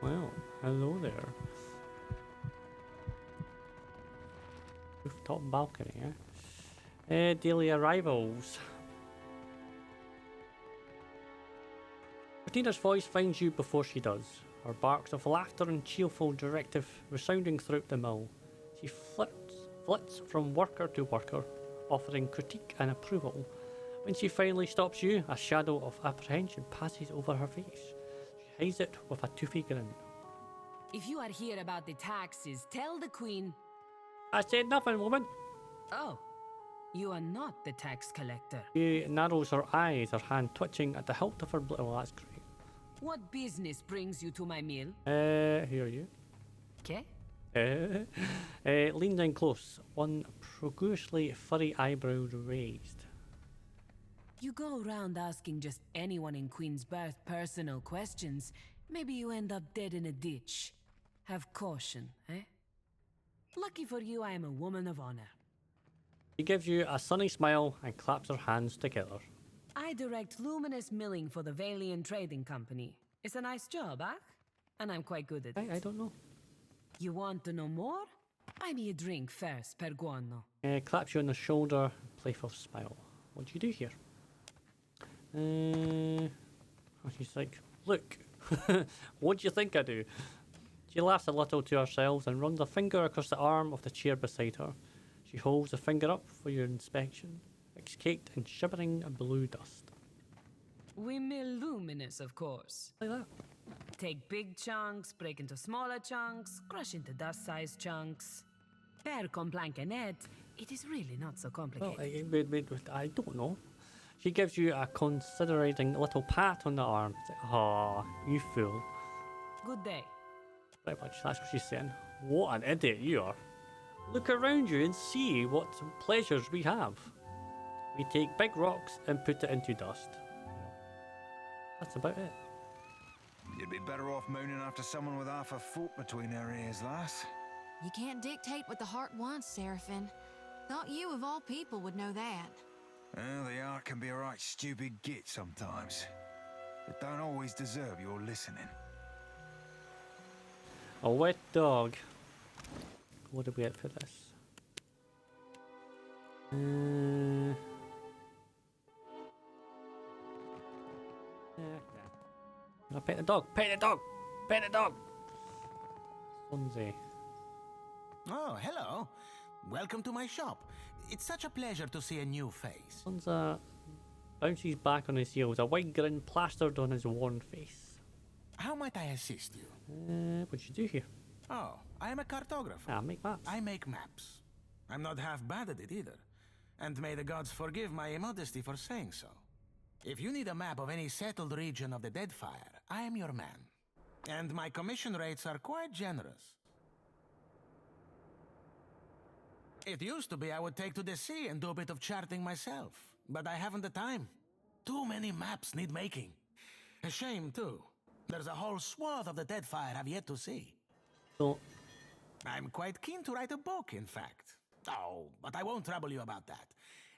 Well, hello there. Rooftop balcony, eh? Daily arrivals. Cortina's voice finds you before she does, her barks of laughter and cheerful directive resounding throughout the mill. She flits from worker to worker, offering critique and approval. When she finally stops you, a shadow of apprehension passes over her face. She hides it with a toothy grin. If you are here about the taxes, tell the queen... I said nothing, woman. Oh, you are not the tax collector. She narrows her eyes, her hand twitching at the hilt of her blade. Well, that's great. What business brings you to my mill? Here you. Okay. Leans in close, one prodigiously furry eyebrow raised. You go around asking just anyone in Queensbirth personal questions. Maybe you end up dead in a ditch. Have caution, eh? Lucky for you, I am a woman of honor. She gives you a sunny smile and claps her hands together. I direct luminous milling for the Valian Trading Company. It's a nice job, huh? And I'm quite good at it. I don't know. You want to know more? Buy me a drink first, per guano. Claps you on the shoulder, playful smile. What do you do here? She's like, look, what do you think I do? She laughs a little to herself and runs a finger across the arm of the chair beside her. She holds the finger up for your inspection. It's caked in shivering blue dust. We mill luminous, of course. Like that. Take big chunks, break into smaller chunks, crush into dust-sized chunks. Per complancanet, it is really not so complicated. Well, I don't know. She gives you a considerating little pat on the arm. It's like, aw, you fool. Good day. Pretty much, that's what she's saying. What an idiot you are. Look around you and see what pleasures we have. We take big rocks and put it into dust. That's about it. You'd be better off mooning after someone with half a foot between her ears, lass. You can't dictate what the heart wants, Seraphin. Thought you, of all people, would know that. Well, the heart can be a right stupid git sometimes. It don't always deserve your listening. A wet dog. What do we get for this? No, pet the dog! Pet the dog! Pet the dog! Sanza. Oh, hello. Welcome to my shop. It's such a pleasure to see a new face. Sanza bounces back on his heels, a wide grin plastered on his worn face. How might I assist you? What do you do here? Oh, I am a cartographer. Make maps. I make maps. I'm not half bad at it either. And may the gods forgive my immodesty for saying so. If you need a map of any settled region of the Deadfire, I am your man. And my commission rates are quite generous. It used to be I would take to the sea and do a bit of charting myself, but I haven't the time. Too many maps need making. A shame, too. There's a whole swath of the Deadfire I've yet to see. So, I'm quite keen to write a book, in fact. Oh, but I won't trouble you about that.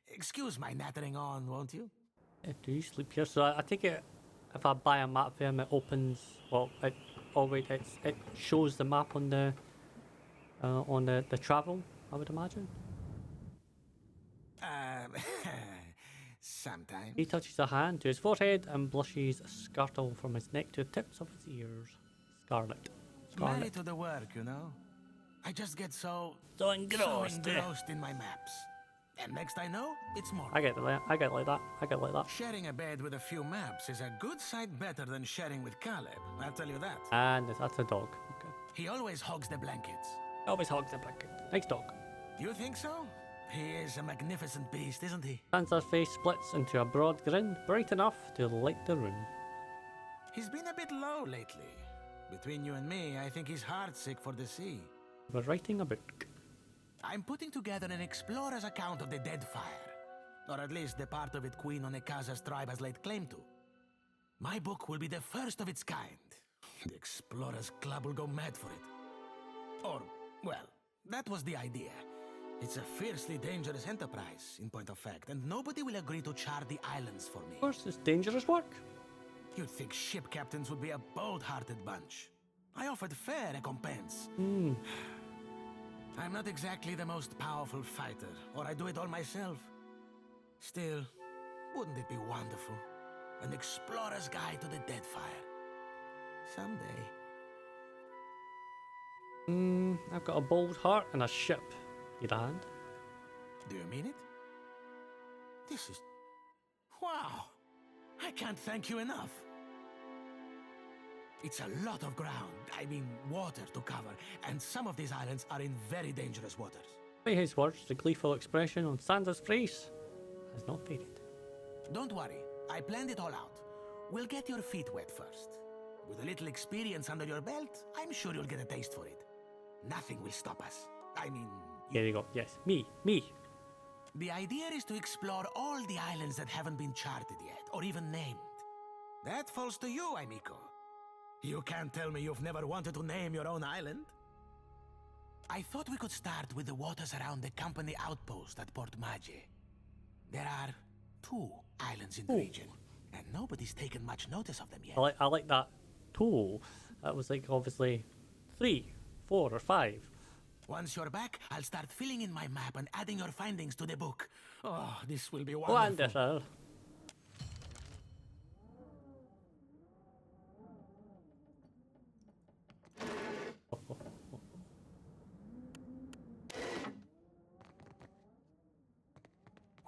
Excuse my nattering on, won't you? do you sleep here? So I take it if I buy a map for him, it opens. Well, it it shows the map on the travel. I would imagine. Sometimes. He touches a hand to his forehead and blushes scarlet from his neck to the tips of his ears. Scarlet. Married to the work, you know. I just get so engrossed in my maps. And next I know, it's more. I get like that. Sharing a bed with a few maps is a good sight better than sharing with Caleb, I'll tell you that. And that's a dog. Okay. He always hogs the blankets. Always hogs the blanket. Nice dog. You think so? He is a magnificent beast, isn't he? Sansa's face splits into a broad grin, bright enough to light the room. He's been a bit low lately. Between you and me, I think he's heartsick for the sea. We're writing a book. I'm putting together an explorer's account of the Deadfire. Or at least the part of it Queen Onekaza's tribe has laid claim to. My book will be the first of its kind. The Explorers Club will go mad for it. Or, well, that was the idea. It's a fiercely dangerous enterprise, in point of fact, and nobody will agree to chart the islands for me. Of course, it's dangerous work. You'd think ship captains would be a bold-hearted bunch. I offered fair recompense. I'm not exactly the most powerful fighter, or I do it all myself. Still, wouldn't it be wonderful? An explorer's guide to the Deadfire. Someday. I've got a bold heart and a ship. Need a hand? Do you mean it? This is... Wow! I can't thank you enough. It's a lot of ground, I mean water to cover, and some of these islands are in very dangerous waters. By his words, the gleeful expression on Sanza's face has not faded. Don't worry, I planned it all out. We'll get your feet wet first. With a little experience under your belt, I'm sure you'll get a taste for it. Nothing will stop us. I mean... Here you go, yes, me. The idea is to explore all the islands that haven't been charted yet, or even named. That falls to you, amico. You can't tell me you've never wanted to name your own island. I thought we could start with the waters around the company outpost at Port Magi. There are 2 islands in the region, and nobody's taken much notice of them yet. I like that tool. That was like obviously 3, 4 or 5. Once you're back, I'll start filling in my map and adding your findings to the book. Oh, this will be wonderful. Wonderful.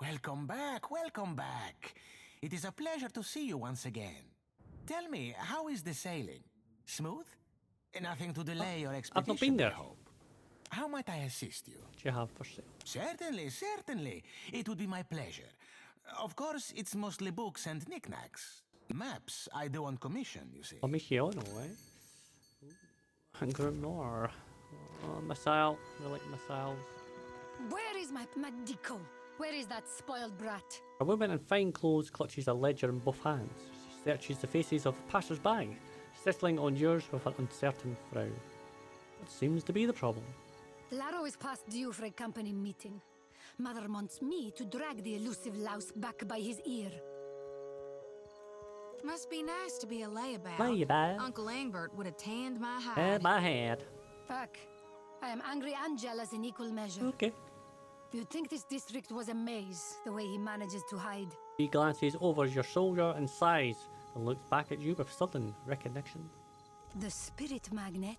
Welcome back. It is a pleasure to see you once again. Tell me, how is the sailing? Smooth? Nothing to delay your expedition, I've not been there. I hope. How might I assist you? What do you have for sale? Certainly. It would be my pleasure. Of course, it's mostly books and knickknacks. Maps I do on commission, you see. Commissiono, eh? Grimoire. Missile. I like missiles. Where is my Medico? Where is that spoiled brat? A woman in fine clothes clutches a ledger in both hands. She searches the faces of passers-by, settling on yours with an uncertain frown. What seems to be the problem? Laro is past due for a company meeting. Mother wants me to drag the elusive louse back by his ear. Must be nice to be a layabout. Layabout? Uncle Engbert would have tanned my hide. My head. Fuck. I am angry and jealous in equal measure. Okay. You'd think this district was a maze, the way he manages to hide. He glances over your shoulder and sighs, and looks back at you with sudden recognition. The spirit magnet?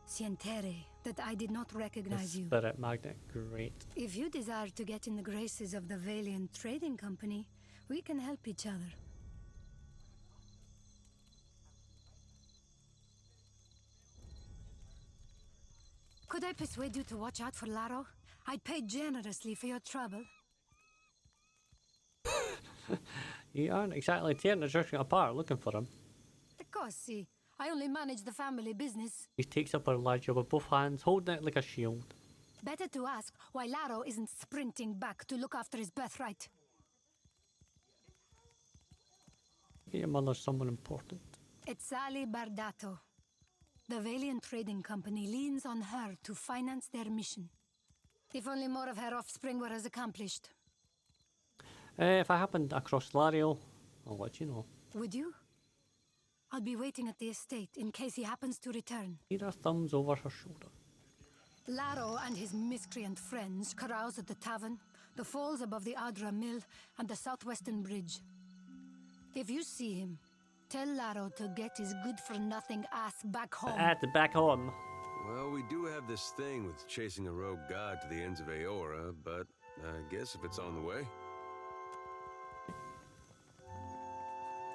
Sientere, that I did not recognize you. Spirit magnet, great. If you desire to get in the graces of the Valiant Trading Company, we can help each other. Could I persuade you to watch out for Laro? I'd pay generously for your trouble. You aren't exactly tearing the church apart looking for him. Of course, see. I only manage the family business. He takes up her ledger with both hands, holding it like a shield. Better to ask why Laro isn't sprinting back to look after his birthright. Your mother's someone important. Ezzali Bardatto. The Valiant Trading Company leans on her to finance their mission. If only more of her offspring were as accomplished. If I happened across Lario, I'll let you know. Would you? I'll be waiting at the estate in case he happens to return. Nera thumbs over her shoulder. Laro and his miscreant friends carouse at the tavern, the falls above the Adra Mill, and the southwestern bridge. If you see him, tell Laro to get his good-for-nothing ass back home. Back home. Well, we do have this thing with chasing a rogue god to the ends of Eora, but I guess if it's on the way.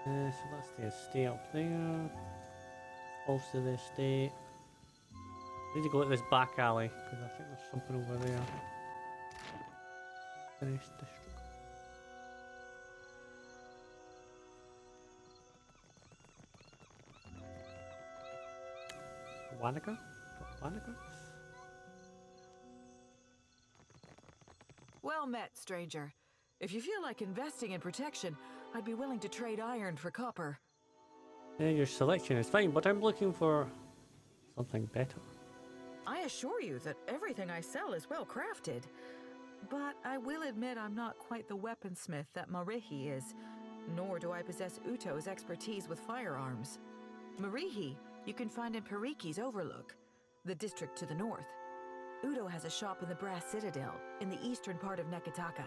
So that's the estate up there. Also the estate. I need to go to this back alley, because I think there's something over there. Finish district. Wanika? Wanika? Well met, stranger. If you feel like investing in protection, I'd be willing to trade iron for copper. Yeah, your selection is fine, but I'm looking for something better. I assure you that everything I sell is well crafted. But I will admit I'm not quite the weaponsmith that Marihi is, nor do I possess Outro's expertise with firearms. Marihi You can find in Pariki's Overlook, the district to the north. Outtro has a shop in the Brass Citadel, in the eastern part of Neketaka.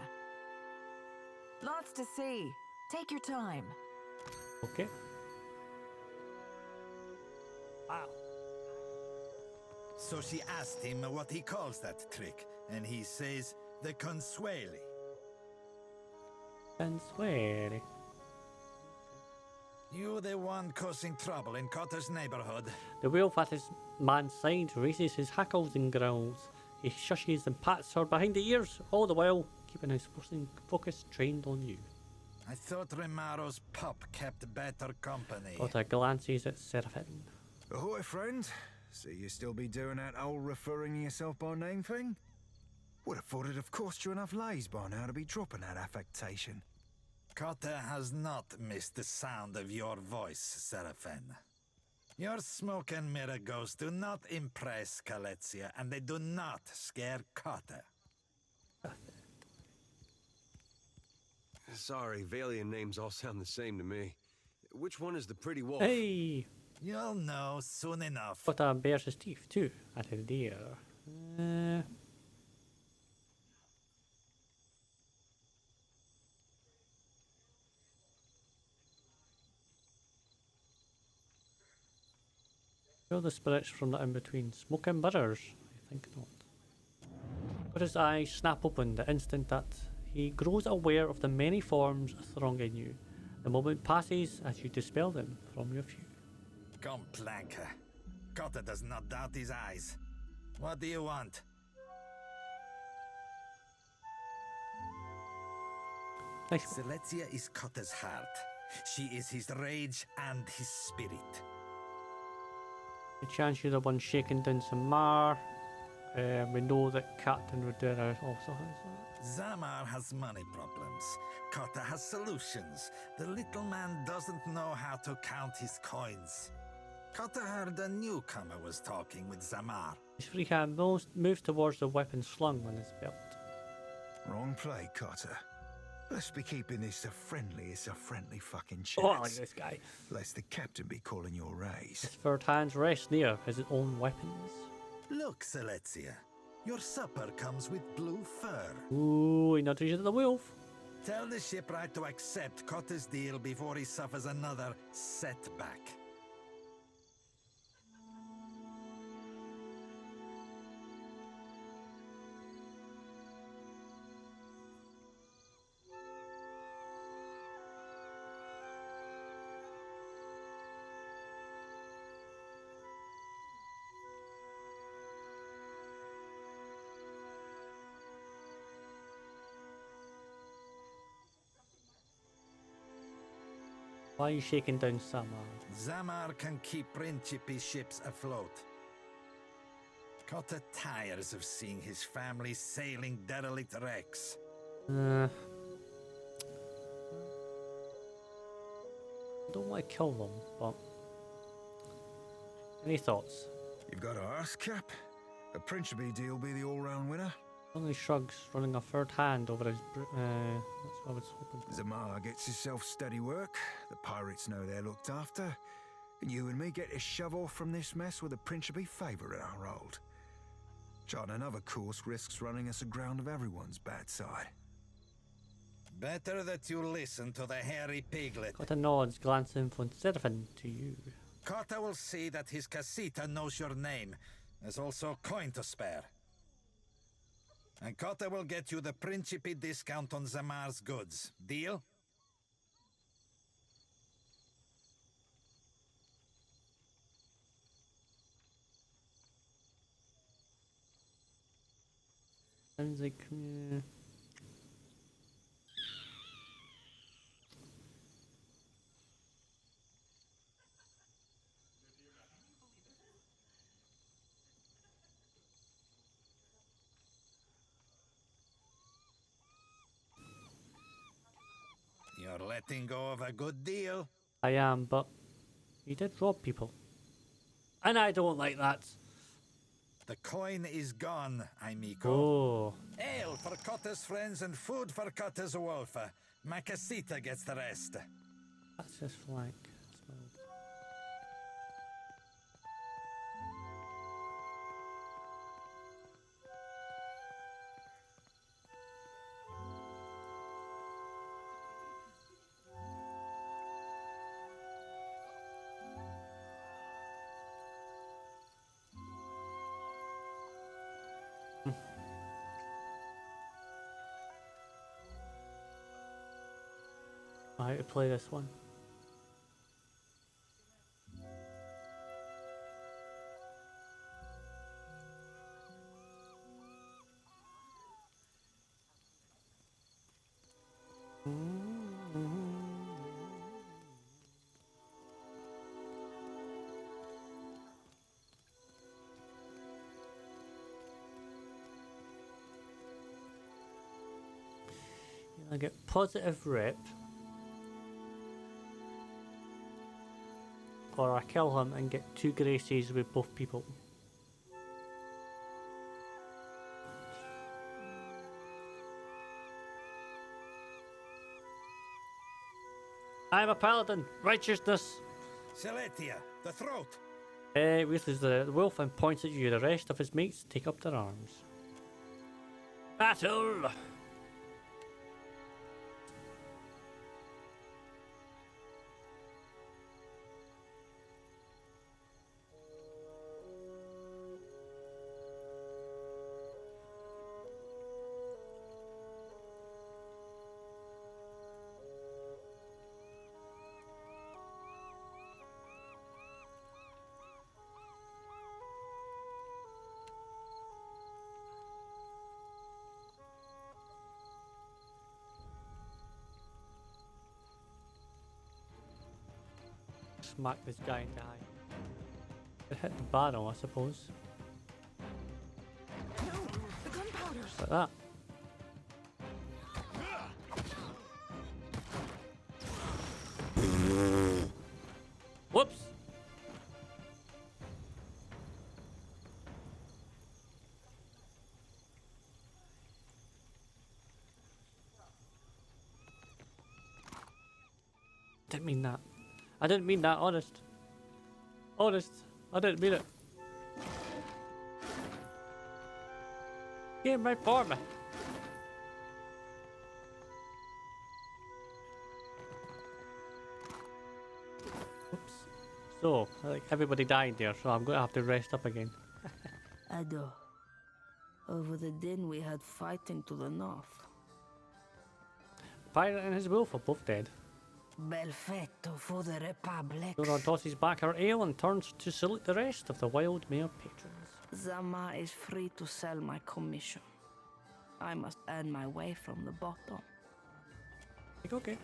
Lots to see. Take your time. Okay. Wow. So she asked him what he calls that trick, and he says the consueli. Consueli. You the one causing trouble in Cotta's neighborhood. The wolf at his man's side raises his hackles and growls. He shushes and pats her behind the ears, all the while keeping his focus trained on you. I thought Remaro's pup kept better company. Cotta glances at Seraphim. Ahoy, friend. So you still be doing that old referring to yourself by name thing? Would have thought it'd have cost you enough lays by now to be dropping that affectation. Cotta has not missed the sound of your voice, Seraphim. Your smoke and mirror ghosts do not impress Kaletzia, and they do not scare Cotta. Sorry, Valian names all sound the same to me. Which one is the pretty wolf? Hey! You'll know soon enough. Cotta bares his teeth too at his deer. Feel the spirits from the in-between. Smoke and mirrors? I think not. But his eyes snap open the instant that he grows aware of the many forms thronging you. The moment passes as you dispel them from your view. Come, Planker. Cotta does not doubt his eyes. What do you want? Nice. Siletzia is Cotta's heart. She is his rage and his spirit. The chance you're the one shaking down Samar. We know that Captain Radora also has that. Zamar has money problems. Cotta has solutions. The little man doesn't know how to count his coins. Cotta heard a newcomer was talking with Zamar. His free hand moves towards the weapon slung on his belt. Wrong play, Cotta. Let's be keeping this as a friendly fucking chat. Oh, I like this guy. Lest the captain be calling your raise. His third hands rest near his own weapons. Look, Siletzia. Your supper comes with blue fur. Ooh, he nudges you to the wolf. Tell the shipwright to accept Cotta's deal before he suffers another setback. Why are you shaking down Samar? Zamar can keep Principe ships afloat. Cotta tires of seeing his family sailing derelict wrecks. Don't want to kill them, but... Any thoughts? You've got to ask, Cap. A Principe deal be the all-round winner? Only shrugs, running a third hand over his... that's what I was hoping for. Zamar gets himself steady work, the pirates know they're looked after, and you and me get to shove off from this mess with a Principe favour in our hold. Charting another course risks running us aground of everyone's bad side. Better that you listen to the hairy piglet. Cotta nods, glancing from Seraphim to you. Cotta will see that his casita knows your name. There's also coin to spare. And Cotta will get you the Principe discount on Zamar's goods. Deal? Sounds like... You're letting go of a good deal. I am, but he did rob people. And I don't like that. The coin is gone, amico. Oh. Ale for Cotta's friends and food for Cotta's wolf. My casita gets the rest. That's his flank. How to play this one. I get positive rep, or I kill him and get 2 graces with both people. I'm a paladin. Righteousness. Celetia, the throat. Whistles the wolf and points at you. The rest of his mates take up their arms. Battle! Smack this guy in the eye. It hit the barrel, I suppose. No, the gunpowder. Just like that. Whoops! Didn't mean that. I didn't mean that, honest. Honest, I didn't mean it. Came right for me. Oops. So, like everybody died there, so I'm gonna have to rest up again. Ado. Over the din we had fighting to the north. Pirate and his wolf are both dead. Belfetto for the Republic. Eora tosses back her ale and turns to salute the rest of the wild mare patrons. Zama is free to sell my commission. I must earn my way from the bottom. Okay.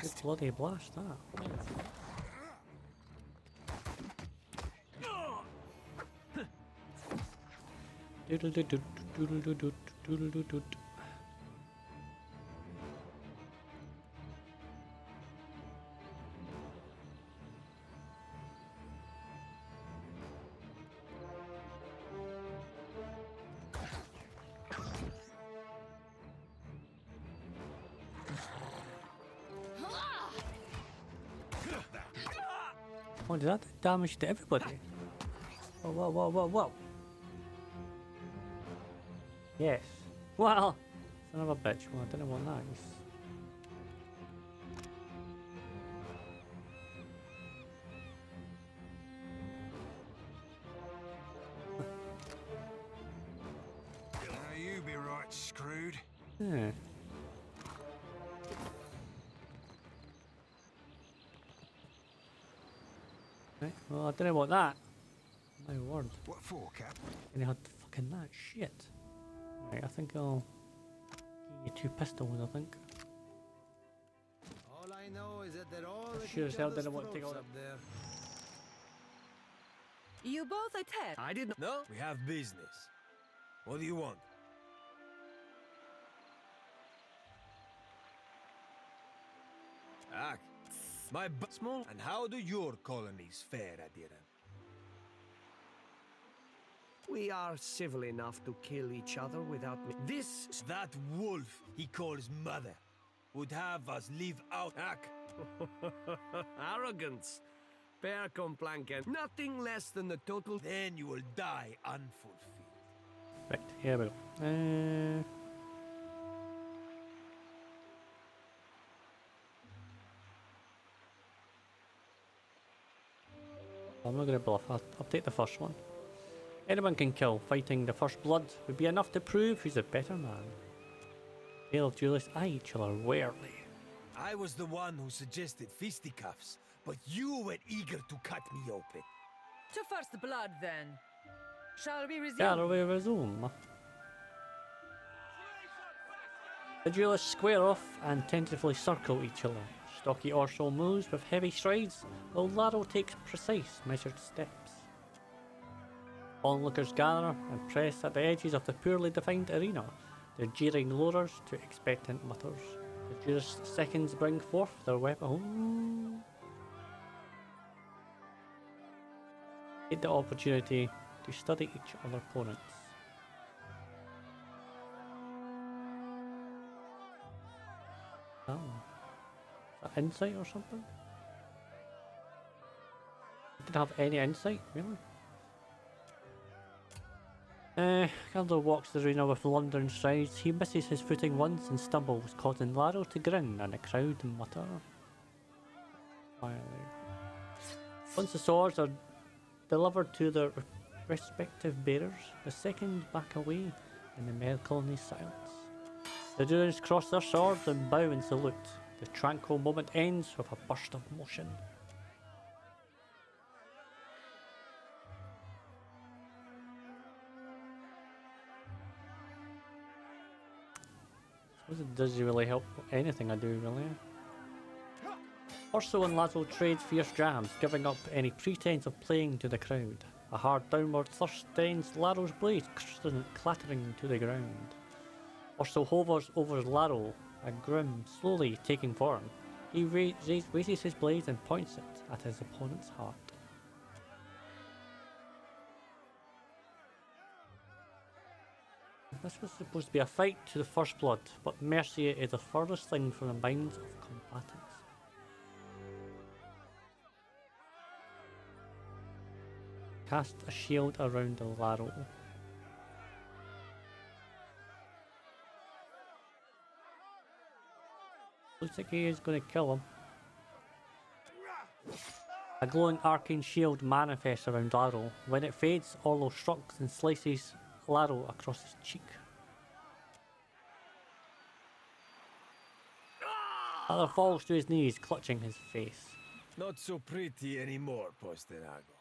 Good bloody blast that. Doodle doodle doodle doodle doodle doodle. Oh, did that do damage to everybody? Oh, whoa, whoa, whoa, whoa. Yes. Well, son of a bitch. Well, I didn't want that. You be right screwed. Yeah. Right, well, I didn't want that. My word. What for, Cap? And he had fucking that shit. Right, I think I'll give you 2 pistols, I think. All I know is that they're all Sure as hell didn't want to take all that. up there. You both attack. I didn't know. We have business. What do you want? Ah, my small. And how do your colonies fare, Adira? We are civil enough to kill each other without me. This... That wolf he calls mother would have us live out. Hack. Arrogance. Per complanken. Nothing less than the total... Then you will die unfulfilled. Right, here we go. I'm not going to bluff. I'll take the first one. Anyone can kill. Fighting the first blood would be enough to prove who's a better man. Tale of Julius eyed each other warily. I was the one who suggested fisticuffs, but you were eager to cut me open. To first blood, then. Shall we resume? Shall we resume? The duelists square off and tentatively circle each other. Stocky Orso moves with heavy strides, while Laro takes precise, measured steps. Onlookers gather and press at the edges of the poorly defined arena, their jeering lurers to expectant mutters. The duelist seconds bring forth their weapon. Take the opportunity to study each other's opponents. Oh. Is that insight or something? Didn't have any insight, really? Gandalf walks the arena with London strides. He misses his footing once and stumbles, causing Laro to grin and the crowd mutter. Once the swords are delivered to their respective bearers, the seconds back away in the melancholy silence. The duelists cross their swords and bow in salute. The tranquil moment ends with a burst of motion. I suppose it doesn't really help anything I do, really. Orso and Lazo trade fierce jabs, giving up any pretense of playing to the crowd. A hard downward thrust sends Laro's blade clattering to the ground. Orso hovers over Laro, a grim, slowly taking form. He raises his blade and points it at his opponent's heart. This was supposed to be a fight to the first blood, but mercy is the furthest thing from the minds of combatants. Cast a shield around the Laro. Looks like he is going to kill him. A glowing arcane shield manifests around Laro. When it fades, Orlo shrugs and slices Laro across his cheek. Laro falls to his knees, clutching his face. Not so pretty anymore, Posterago.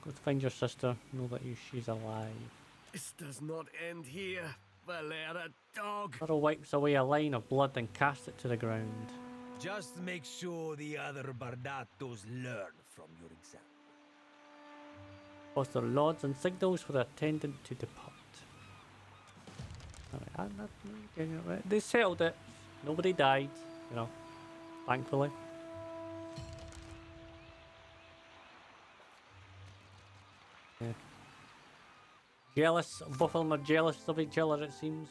Go to find your sister, know that she's alive. This does not end here, Valera dog. Laro wipes away a line of blood and casts it to the ground. Just make sure the other Bardattos learn from your example. Foster nods and signals for the attendant to depart. Alright, they settled it. Nobody died, you know, thankfully. Yeah. Jealous, both of them are jealous of each other, it seems.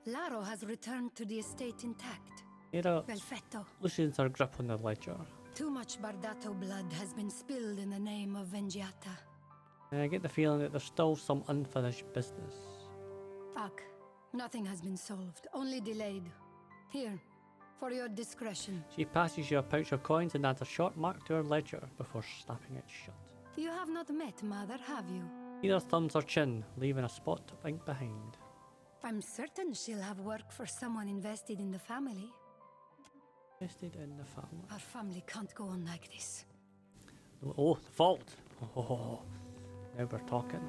Laro has returned to the estate intact. Nera Perfetto. loosens her grip on the ledger. Too much Bardatto blood has been spilled in the name of Vengiata. I get the feeling that there's still some unfinished business. Ak, nothing has been solved, only delayed. Here, for your discretion. She passes you a pouch of coins and adds a short mark to her ledger before snapping it shut. You have not met Mother, have you? Neither thumbs her chin, leaving a spot of ink behind. I'm certain she'll have work for someone invested in the family. Invested in the family? Our family can't go on like this. Oh, the vault! Oh, now we're talking.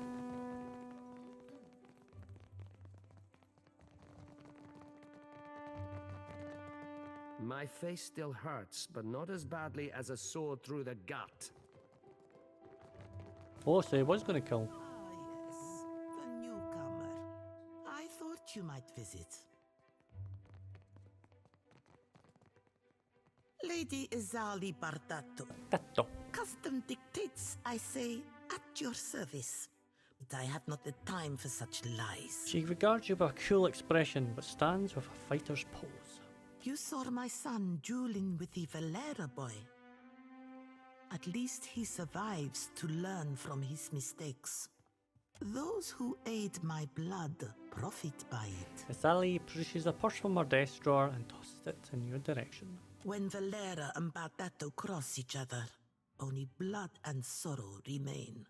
My face still hurts, but not as badly as a sword through the gut. Oh, so he was going to kill. Ah, yes. The newcomer. I thought you might visit. Lady Ezzali Bardatto. Bardatto. Custom dictates I say at your service. But I have not the time for such lies. She regards you with a cool expression, but stands with a fighter's pose. You saw my son dueling with the Valera boy. At least he survives to learn from his mistakes. Those who aid my blood profit by it. Ezzali pushes a purse from her desk drawer and tosses it in your direction. When Valera and Bardatto cross each other, only blood and sorrow remain.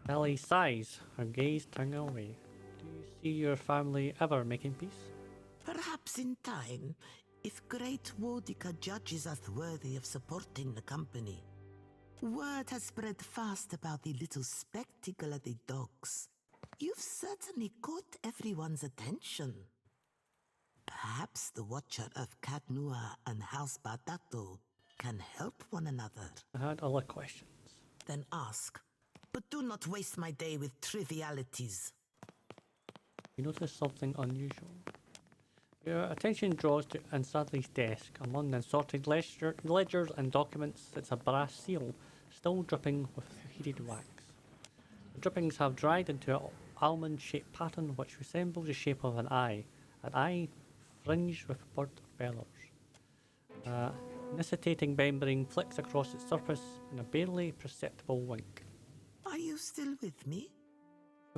Ezzali sighs, her gaze turning away. Do you see your family ever making peace? Perhaps in time, if great Wanika judges us worthy of supporting the company. Word has spread fast about the little spectacle of the dogs. You've certainly caught everyone's attention. Perhaps the Watcher of Cadnua and House Bardatto can help one another. I had other questions. Then ask. But do not waste my day with trivialities. You notice something unusual. Your attention draws to Ezzali's desk. Among the assorted ledgers and documents sits a brass seal, still dripping with heated wax. The drippings have dried into an almond-shaped pattern which resembles the shape of an eye fringed with bird feathers. Necessitating membrane flicks across its surface in a barely perceptible wink. Are you still with me?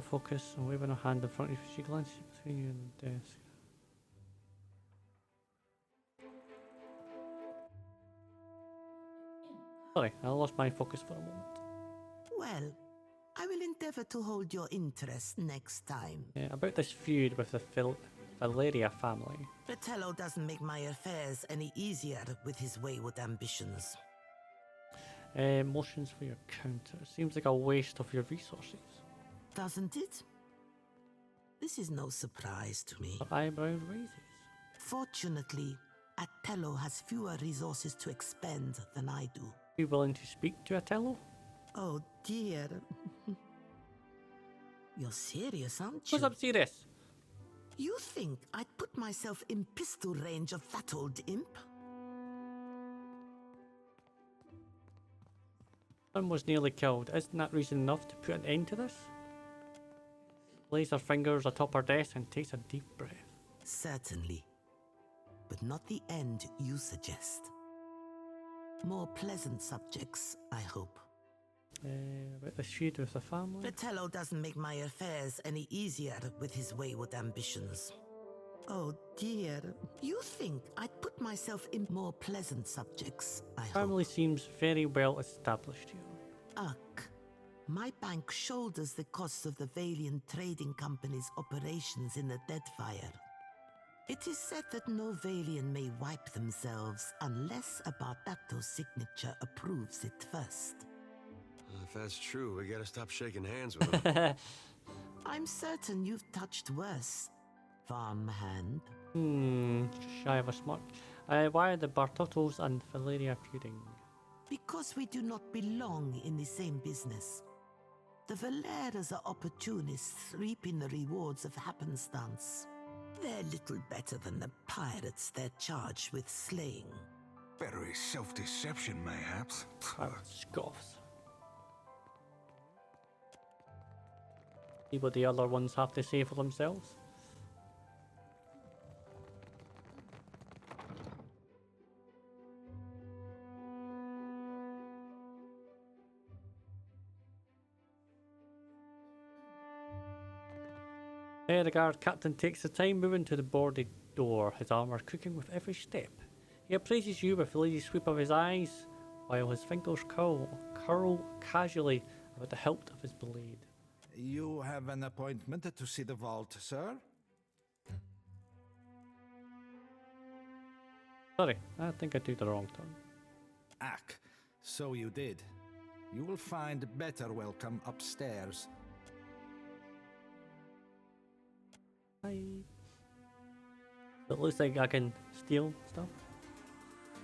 Focus and waving her hand in front of you, she glances between you and the desk. Sorry, I lost my focus for a moment. Well, I will endeavor to hold your interest next time. Yeah, about this feud with the Valeria family. Fratello doesn't make my affairs any easier with his wayward ambitions. Motions for your counter. Seems like a waste of your resources. Doesn't it? This is no surprise to me. Her eyebrows raises. Fortunately, Atello has fewer resources to expend than I do. Are you willing to speak to Atello? Oh dear. You're serious, aren't you? Because I'm serious. You think I'd put myself in pistol range of that old imp? Son was nearly killed. Isn't that reason enough to put an end to this? Lays her fingers atop her desk and takes a deep breath. Certainly. But not the end you suggest. More pleasant subjects, I hope. About the feud with the family? Fratello doesn't make my affairs any easier with his wayward ambitions. Oh dear. You think I'd put myself in more pleasant subjects, I hope. Family seems very well established here. Ugh. My bank shoulders the costs of the Valiant Trading Company's operations in the Deadfire. It is said that no Valian may wipe themselves unless a Bardatto signature approves it first. If that's true, we gotta stop shaking hands with him. I'm certain you've touched worse, farmhand. Just shy of a smirk. Why are the Bardattos and Valeria feuding? Because we do not belong in the same business. The Valeras are opportunists reaping the rewards of happenstance. They're little better than the pirates they're charged with slaying. Better is self-deception, mayhaps. Scoffs. See what the other ones have to say for themselves. The guard captain takes the time moving to the boarded door, his armour cooking with every step. He appraises you with a lazy sweep of his eyes, while his fingers curl casually about the hilt of his blade. You have an appointment to see the vault, sir? Sorry, I think I took the wrong turn. Ack, so you did. You will find better welcome upstairs. Hi. So it looks like I can steal stuff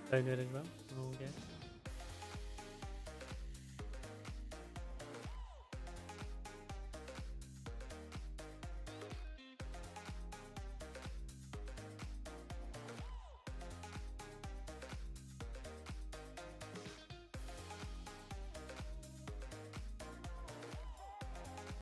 down there as well. Okay.